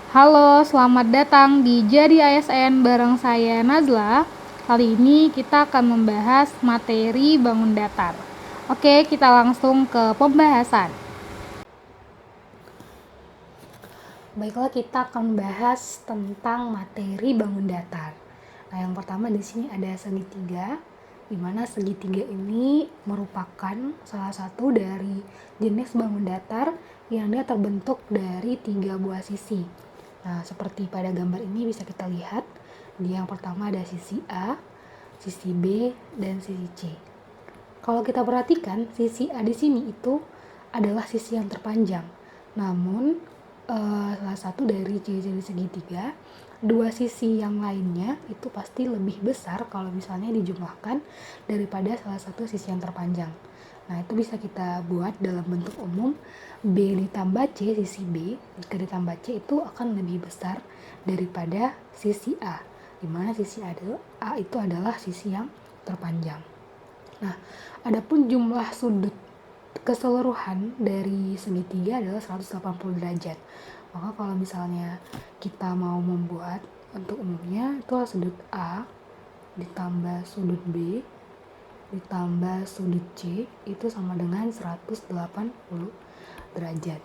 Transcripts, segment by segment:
Halo, selamat datang di Jadi ASN bareng saya Nazla. Kali ini kita akan membahas materi bangun datar. Oke, kita langsung ke pembahasan. Baiklah, kita akan membahas tentang materi bangun datar. Nah, yang pertama di sini ada segitiga, di mana segitiga ini merupakan salah satu dari jenis bangun datar yang dia terbentuk dari 3 buah sisi. Nah, seperti pada gambar ini bisa kita lihat, di yang pertama ada sisi A, sisi B, dan sisi C. Kalau kita perhatikan, sisi A di sini itu adalah sisi yang terpanjang. Namun, salah satu dari ciri-ciri segitiga, dua sisi yang lainnya itu pasti lebih besar kalau misalnya dijumlahkan daripada salah satu sisi yang terpanjang. Nah, itu bisa kita buat dalam bentuk umum B ditambah C, sisi B jika ditambah C itu akan lebih besar daripada sisi A, dimana sisi A itu adalah sisi yang terpanjang. Nah, adapun jumlah sudut keseluruhan dari segitiga adalah 180 derajat. Maka kalau misalnya kita mau membuat untuk umumnya itu sudut A ditambah sudut B ditambah sudut C itu sama dengan 180 derajat.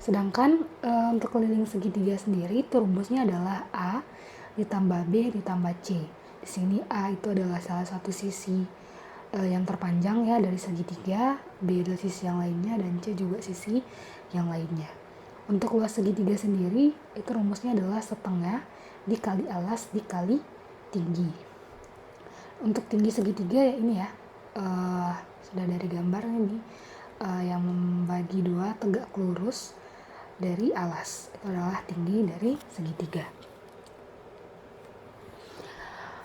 Sedangkan untuk keliling segitiga sendiri itu rumusnya adalah A ditambah B ditambah C. Di sini A itu adalah salah satu sisi yang terpanjang ya dari segitiga, B adalah sisi yang lainnya, dan C juga sisi yang lainnya. Untuk luas segitiga sendiri itu rumusnya adalah setengah dikali alas dikali tinggi. Untuk tinggi segitiga ya ini ya, sudah dari gambar ini, yang membagi dua tegak lurus dari alas, itu adalah tinggi dari segitiga.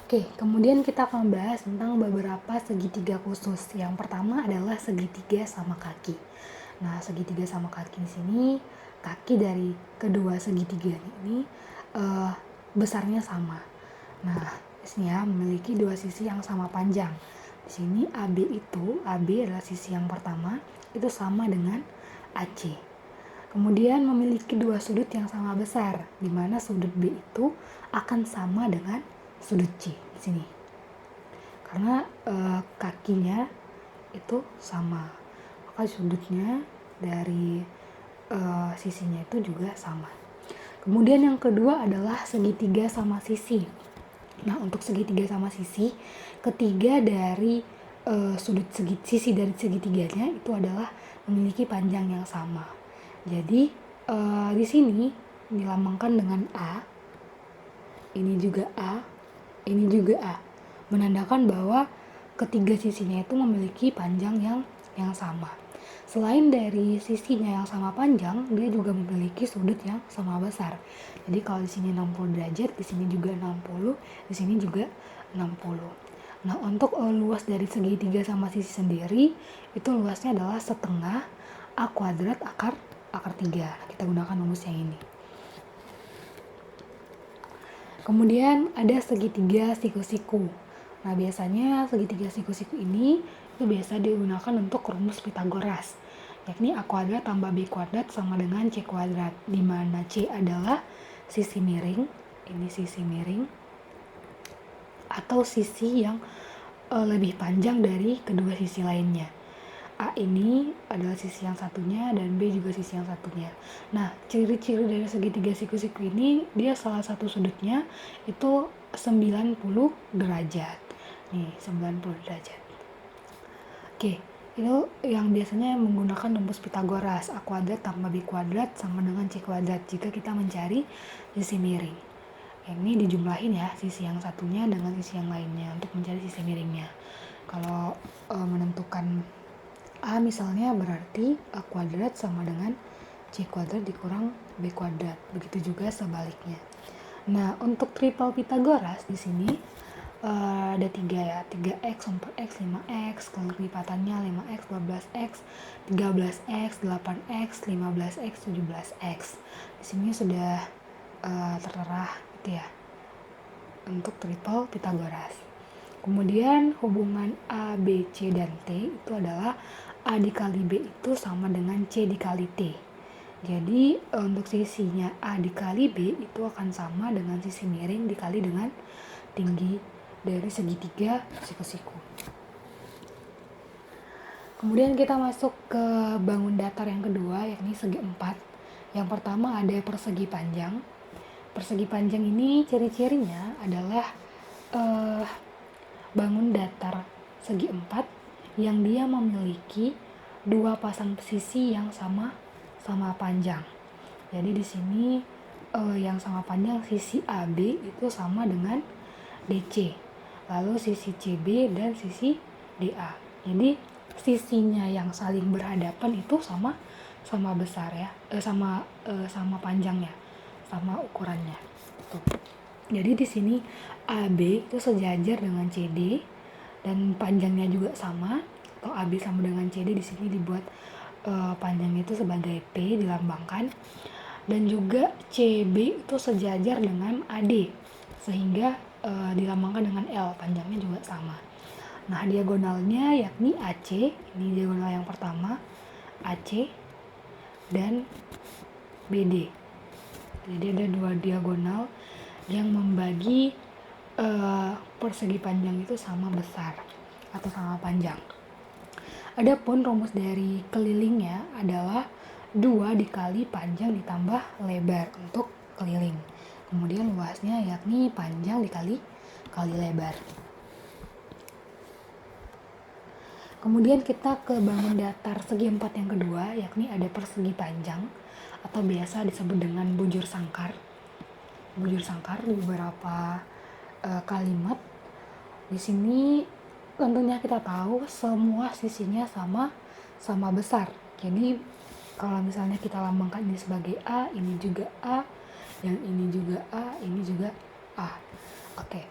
Oke, kemudian kita akan membahas tentang beberapa segitiga khusus. Yang pertama adalah segitiga sama kaki. Nah, segitiga sama kaki di sini, kaki dari kedua segitiga ini besarnya sama. Nah, di sini ya memiliki dua sisi yang sama panjang. Di sini AB adalah sisi yang pertama, itu sama dengan AC. Kemudian memiliki dua sudut yang sama besar, di mana sudut B itu akan sama dengan sudut C di sini. Karena kakinya itu sama, maka sudutnya dari sisinya itu juga sama. Kemudian yang kedua adalah segitiga sama sisi. Nah, untuk segitiga sama sisi, ketiga dari sisi dari segitiganya itu adalah memiliki panjang yang sama. Jadi di sini dilambangkan dengan A, ini juga A, ini juga A, menandakan bahwa ketiga sisinya itu memiliki panjang yang sama. Selain dari sisinya yang sama panjang, dia juga memiliki sudut yang sama besar. Jadi kalau di sini 60 derajat, di sini juga 60, di sini juga 60. Nah, untuk luas dari segitiga sama sisi sendiri, itu luasnya adalah setengah A kuadrat akar 3. Kita gunakan rumus yang ini. Kemudian ada segitiga siku-siku. Nah, biasanya segitiga siku-siku ini itu biasa digunakan untuk rumus Pitagoras, yakni A kuadrat tambah B kuadrat sama dengan C kuadrat, di mana C adalah sisi miring, ini sisi miring, atau sisi yang lebih panjang dari kedua sisi lainnya. A ini adalah sisi yang satunya dan B juga sisi yang satunya. Nah, ciri-ciri dari segitiga siku-siku ini, dia salah satu sudutnya itu 90 derajat. Nih, 90 derajat. Oke, itu yang biasanya menggunakan rumus Pitagoras, A kuadrat tambah B kuadrat sama dengan C kuadrat jika kita mencari sisi miring. Ini dijumlahin ya, sisi yang satunya dengan sisi yang lainnya untuk mencari sisi miringnya. Kalau menentukan A misalnya berarti A kuadrat sama dengan C kuadrat dikurang B kuadrat. Begitu juga sebaliknya. Nah, untuk triple Pitagoras di sini ada 3 ya, 3x, 4x, 5x, kelipatannya 5x, 12x, 13x, 8x, 15x, 17x. Di sini sudah tertera gitu ya untuk triple Pitagoras. Kemudian hubungan A, B, C, dan T itu adalah A dikali B itu sama dengan C dikali T. Jadi untuk sisinya A dikali B itu akan sama dengan sisi miring dikali dengan tinggi dari segitiga siku-siku. Kemudian kita masuk ke bangun datar yang kedua, yakni segi 4. Yang pertama ada persegi panjang. Persegi panjang ini ciri-cirinya adalah bangun datar segi 4 yang dia memiliki dua pasang sisi yang sama panjang. Jadi di sini yang sama panjang sisi AB itu sama dengan DC. Lalu sisi CB dan sisi DA. Jadi sisinya yang saling berhadapan itu sama besar ya, sama panjangnya, sama ukurannya. Tuh. Jadi di sini AB itu sejajar dengan CD dan panjangnya juga sama, atau AB sama dengan CD. Di sini dibuat panjangnya itu sebagai P dilambangkan, dan juga CB itu sejajar dengan AD sehingga dilambangkan dengan L, panjangnya juga sama. Nah, diagonalnya yakni AC, ini diagonal yang pertama, AC dan BD. Jadi ada dua diagonal yang membagi persegi panjang itu sama besar atau sama panjang. Adapun rumus dari kelilingnya adalah 2 dikali panjang ditambah lebar untuk keliling. Kemudian luasnya yakni panjang dikali lebar. Kemudian kita ke bangun datar segi 4 yang kedua, yakni ada persegi panjang atau biasa disebut dengan bujur sangkar. Bujur sangkar di beberapa kalimat. Di sini tentunya kita tahu semua sisinya sama besar. Jadi kalau misalnya kita lambangkan ini sebagai A, ini juga A, yang ini juga A, ini juga A. Oke.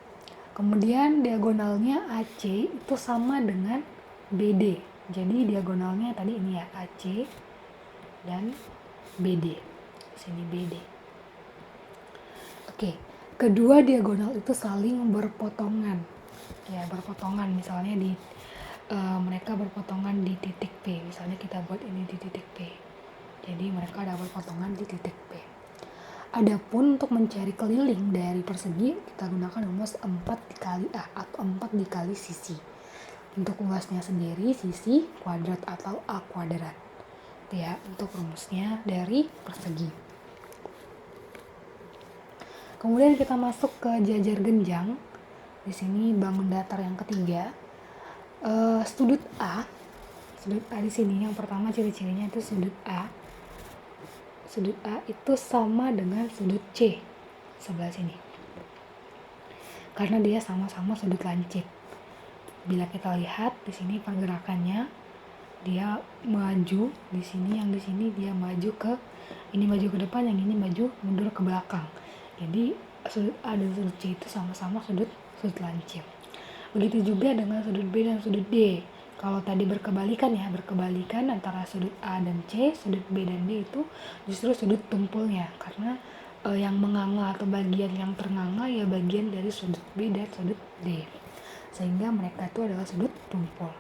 Kemudian diagonalnya AC itu sama dengan BD. Jadi diagonalnya tadi ini ya, AC dan BD. Sini BD. Oke. Kedua diagonal itu saling berpotongan. Ya, berpotongan misalnya di mereka berpotongan di titik P. Misalnya kita buat ini di titik P. Jadi mereka ada berpotongan di titik P. Adapun untuk mencari keliling dari persegi, kita gunakan rumus 4 dikali A atau 4 dikali sisi. Untuk luasnya sendiri sisi kuadrat atau A kuadrat. Itu ya untuk rumusnya dari persegi. Kemudian kita masuk ke jajar genjang. Di sini bangun datar yang ketiga. Sudut A di sini yang pertama ciri-cirinya itu sudut A. Sudut A itu sama dengan sudut C sebelah sini. Karena dia sama-sama sudut lancip. Bila kita lihat di sini pergerakannya, dia maju di sini, yang di sini dia maju ke ini maju ke depan, yang ini maju mundur ke belakang. Jadi sudut A dan sudut C itu sama-sama sudut lancip. Begitu juga dengan sudut B dan sudut D. Kalau tadi berkebalikan antara sudut A dan C, sudut B dan D itu justru sudut tumpulnya, karena yang menganga atau bagian yang ternganga ya bagian dari sudut B dan sudut D. Sehingga mereka itu adalah sudut tumpul.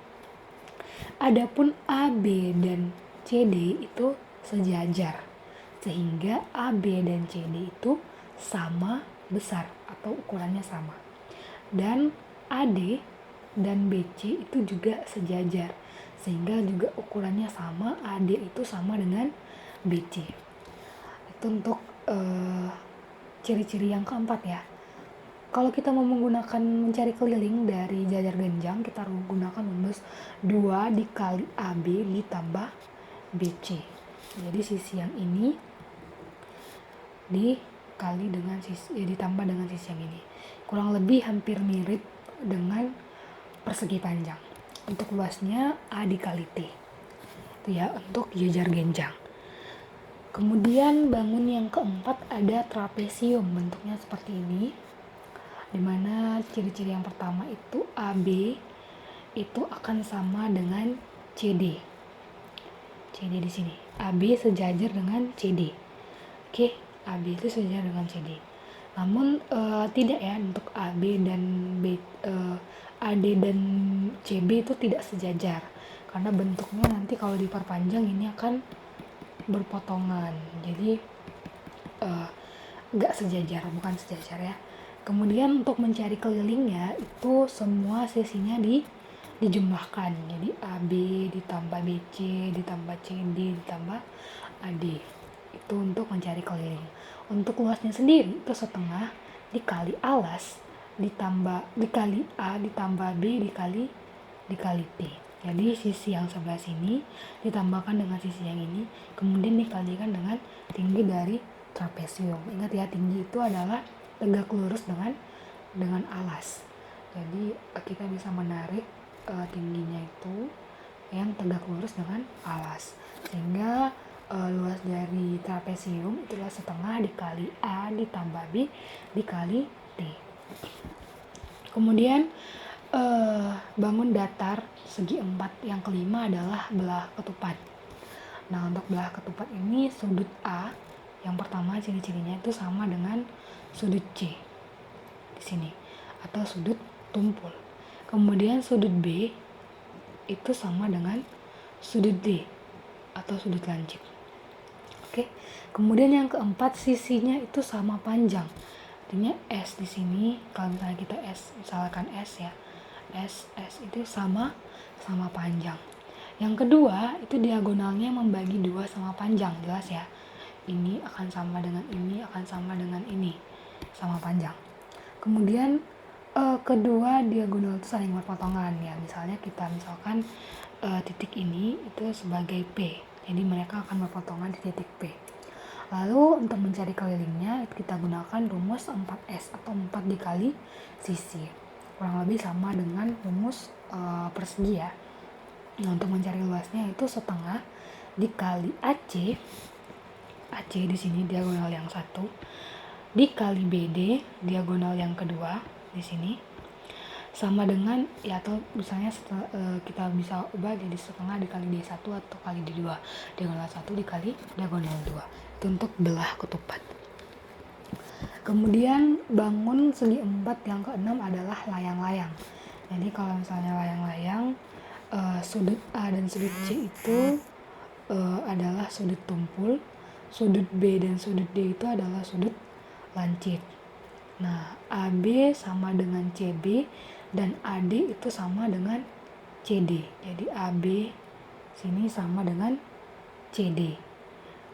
Adapun AB dan CD itu sejajar, sehingga AB dan CD itu sama besar atau ukurannya sama. Dan AD dan BC itu juga sejajar, sehingga juga ukurannya sama. AD itu sama dengan BC. Itu untuk ciri-ciri yang keempat ya. Kalau kita mau menggunakan mencari keliling dari jajar genjang, kita gunakan rumus 2 dikali AB ditambah BC. Jadi sisi yang ini dikali dengan ditambah dengan sisi yang ini. Kurang lebih hampir mirip dengan persegi panjang. Untuk luasnya A dikali T. Itu ya untuk jajar genjang. Kemudian bangun yang keempat ada trapesium, bentuknya seperti ini. Dimana ciri-ciri yang pertama itu AB itu akan sama dengan CD. CD di sini. AB sejajar dengan CD. Oke, AB itu sejajar dengan CD. Namun tidak ya, untuk AB dan AD dan CB itu tidak sejajar. Karena bentuknya nanti kalau diperpanjang ini akan berpotongan. Jadi nggak sejajar, bukan sejajar ya. Kemudian untuk mencari kelilingnya itu semua sisinya dijumlahkan. Jadi AB ditambah BC ditambah CD ditambah AD. Itu untuk mencari keliling. Untuk luasnya sendiri itu setengah dikali alas dikali A ditambah B dikali P. Jadi sisi yang sebelah sini ditambahkan dengan sisi yang ini, kemudian dikalikan dengan tinggi dari trapesium. Ingat ya, tinggi itu adalah tegak lurus dengan alas. Jadi kita bisa menarik tingginya itu yang tegak lurus dengan alas, sehingga luas dari trapesium itulah setengah dikali A ditambah B dikali T. Kemudian bangun datar segi 4 yang kelima adalah belah ketupat. Nah, untuk belah ketupat ini sudut A yang pertama ciri-cirinya itu sama dengan sudut C di sini atau sudut tumpul. Kemudian sudut B itu sama dengan sudut D atau sudut lancip. Oke. Kemudian yang keempat sisinya itu sama panjang. Artinya S di sini kalau misalnya kita misalkan S ya. S itu sama panjang. Yang kedua itu diagonalnya membagi 2 sama panjang, jelas ya. Ini akan sama dengan ini, akan sama dengan ini, sama panjang. Kemudian kedua diagonal itu saling berpotongan ya. Misalnya misalkan titik ini itu sebagai P. Jadi mereka akan berpotongan di titik P. Lalu untuk mencari kelilingnya kita gunakan rumus 4S atau 4 dikali sisi. Kurang lebih sama dengan rumus persegi ya. Nah, untuk mencari luasnya itu setengah dikali AC di sini diagonal yang satu, dikali BD diagonal yang kedua di sini, sama dengan ya, atau misalnya kita bisa ubah jadi setengah dikali D1 atau kali D2, diagonal 1 dikali diagonal 2. Itu untuk belah ketupat. Kemudian bangun segi 4 yang keenam adalah layang-layang. Jadi kalau misalnya layang-layang, sudut A dan sudut C itu adalah sudut tumpul, sudut B dan sudut D itu adalah sudut lancip. Nah, AB sama dengan CB dan AD itu sama dengan CD. Jadi AB sini sama dengan CD.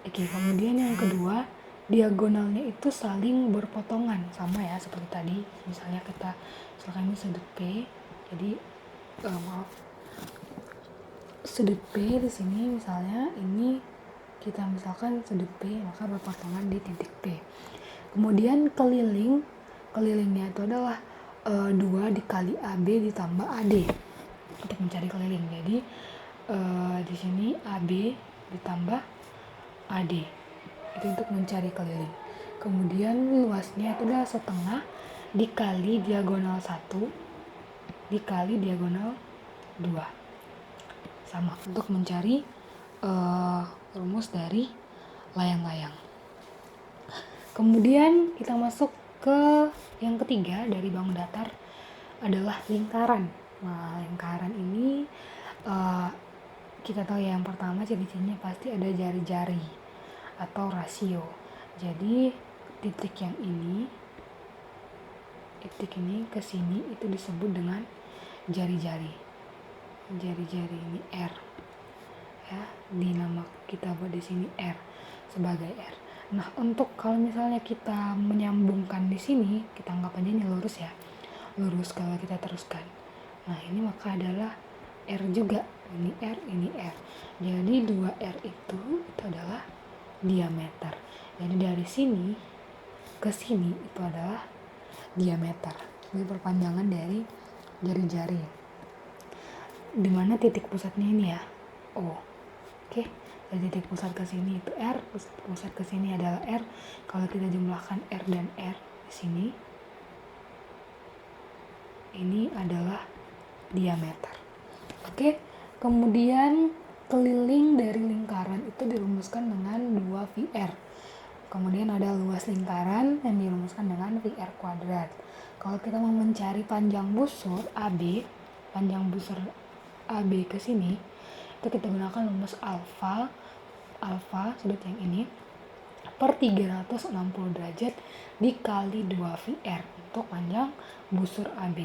Oke, kemudian yang kedua, diagonalnya itu saling berpotongan, sama ya seperti tadi. Misalnya misalkan ini sudut P, jadi sudut P di sini misalnya ini kita misalkan sudut P, maka berpotongan di titik P. Kemudian kelilingnya itu adalah 2 dikali AB ditambah AD untuk mencari keliling. Jadi di sini AB ditambah AD itu untuk mencari keliling. Kemudian luasnya itu adalah setengah dikali diagonal 1 dikali diagonal 2, sama untuk mencari rumus dari layang-layang. Kemudian kita masuk ke yang ketiga dari bangun datar adalah lingkaran. Nah, lingkaran ini kita tahu ya, yang pertama ciri-cirinya pasti ada jari-jari atau rasio. Jadi titik ini ke sini itu disebut dengan jari-jari. Jari-jari ini R. Ya, dinama kita buat di sini R sebagai R. Nah, untuk kalau misalnya kita menyambungkan di sini, kita anggap aja ini lurus ya. Lurus kalau kita teruskan. Nah, ini maka adalah R juga. Ini R, ini R. Jadi 2R itu adalah diameter. Jadi dari sini ke sini itu adalah diameter. Ini perpanjangan dari jari-jari. Dimana titik pusatnya ini ya? O. Oke. Dari titik pusat ke sini itu R, pusat ke sini adalah R. Kalau kita jumlahkan R dan R di sini, ini adalah diameter. Oke. Kemudian keliling dari lingkaran itu dirumuskan dengan 2VR. Kemudian ada luas lingkaran yang dirumuskan dengan VR kuadrat. Kalau kita mau mencari panjang busur AB, panjang busur AB ke sini, itu kita gunakan rumus alfa alfa, sudut yang ini, per 360 derajat dikali 2VR untuk panjang busur AB.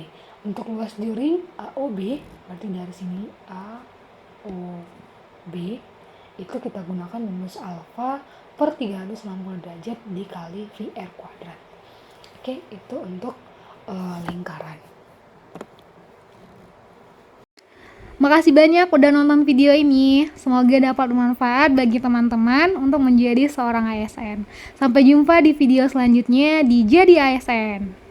Untuk luas juring AOB, berarti dari sini AOB, itu kita gunakan rumus alfa per 360 derajat dikali VR kuadrat. Oke, itu untuk lingkaran. Makasih banyak udah nonton video ini. Semoga dapat bermanfaat bagi teman-teman untuk menjadi seorang ASN. Sampai jumpa di video selanjutnya di Jadi ASN.